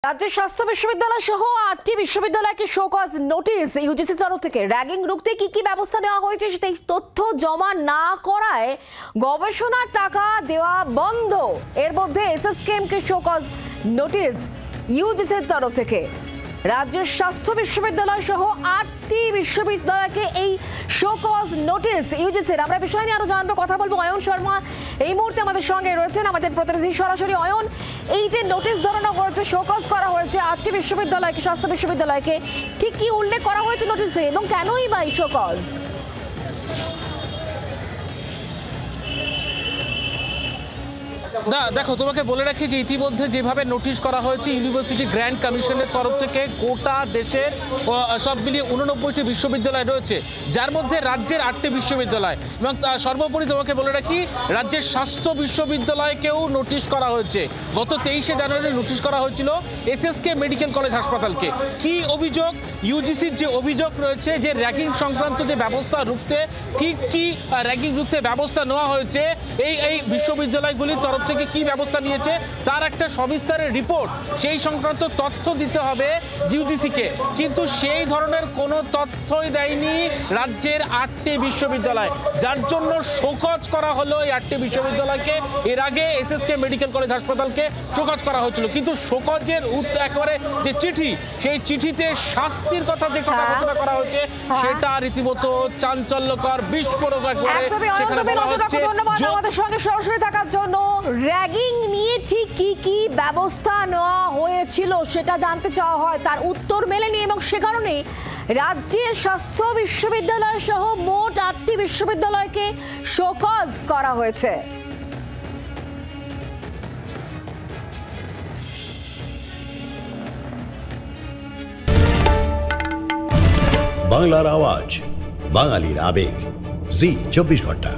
রাজ্যের স্বাস্থ্য বিশ্ববিদ্যালয় সহ 8টি বিশ্ববিদ্যালয়কে শোকজ নোটিশ ইউজিসি তরফ থেকে র্যাগিং রুখতে কি ব্যবস্থা নেওয়া হয়েছে সেই তথ্য জমা না করায় গবেষণার টাকা দেওয়া বন্ধ। এর মধ্যে এসএসকেএমকে শোকজ নোটিশ ইউজিসির তরফ থেকে। রাজ্যের স্বাস্থ্য বিশ্ববিদ্যালয় সহ 8টি বিশ্ববিদ্যালয়কে এই শোকজ নোটিশ ইউজিসির। আমরা বিষয় নিয়ে আরো জানবো, কথা বলবো। অয়ন শর্মা এই মুহূর্তে আমাদের সঙ্গে রয়েছেন, আমাদের প্রতিনিধি সরাসরি। অয়ন, এই যে নোটিশ ধরানো হয়েছে, শোকজ করা হয়েছে 8টি বিশ্ববিদ্যালয়কে, স্বাস্থ্য বিশ্ববিদ্যালয়কে, ঠিক কি উল্লেখ করা হয়েছে নোটিশে এবং কেনই বা এই শোকজ? দেখো, তোমাকে বলে রাখি যে ইতিমধ্যে যেভাবে নোটিশ করা হয়েছে ইউনিভার্সিটি গ্র্যান্ড কমিশনের তরফ থেকে, গোটা দেশের সব মিলিয়ে 89টি বিশ্ববিদ্যালয় রয়েছে, যার মধ্যে রাজ্যের 8টি বিশ্ববিদ্যালয় এবং সর্বোপরি তোমাকে বলে রাখি রাজ্যের স্বাস্থ্য বিশ্ববিদ্যালয়কেও নোটিশ করা হয়েছে। গত 23শে জানুয়ারি নোটিশ করা হয়েছিল এসএসকে মেডিকেল কলেজ হাসপাতালকে। কি অভিযোগ? ইউজিসির যে অভিযোগ রয়েছে যে র্যাগিং সংক্রান্ত যে ব্যবস্থা রুখতে, কি র্যাগিং রুখতে ব্যবস্থা নেওয়া হয়েছে, এই বিশ্ববিদ্যালয়গুলির তরফ থেকে কি ব্যবস্থা নিয়েছে তার একটা সবিস্তারের রিপোর্ট, সেই সংক্রান্ত তথ্য দিতে হবে ইউজিসিকে। কিন্তু সেই ধরনের কোনো তথ্যই দেয়নি রাজ্যের 8টি বিশ্ববিদ্যালয়, যার জন্য শোকজ করা হলো এই 8টি বিশ্ববিদ্যালয়কে। এর আগে এসএসকে মেডিকেল কলেজ হাসপাতালকে শোকজ করা হয়েছিল, কিন্তু শোকজের একেবারে যে চিঠি, সেই চিঠিতে শাস্তির কথা যে কথা ঘোষণা করা হয়েছে সেটা রীতিমতো চাঞ্চল্যকর, বিস্ফোরক। আমাদের সঙ্গে সরাসরি থাকার জন্য। র্যাগিং নিয়ে ঠিক কি ব্যবস্থা নেওয়া হয়েছিল সেটা জানতে চাওয়া হয়, তার উত্তর মেলেনি এবং সে কারণেই রাজ্যের স্বাস্থ্য বিশ্ববিদ্যালয় সহ মোট 8টি বিশ্ববিদ্যালয়কে শোকজ করা হয়েছে। বাংলার আওয়াজ, বাঙালির আবেগ, জি 24 ঘন্টা।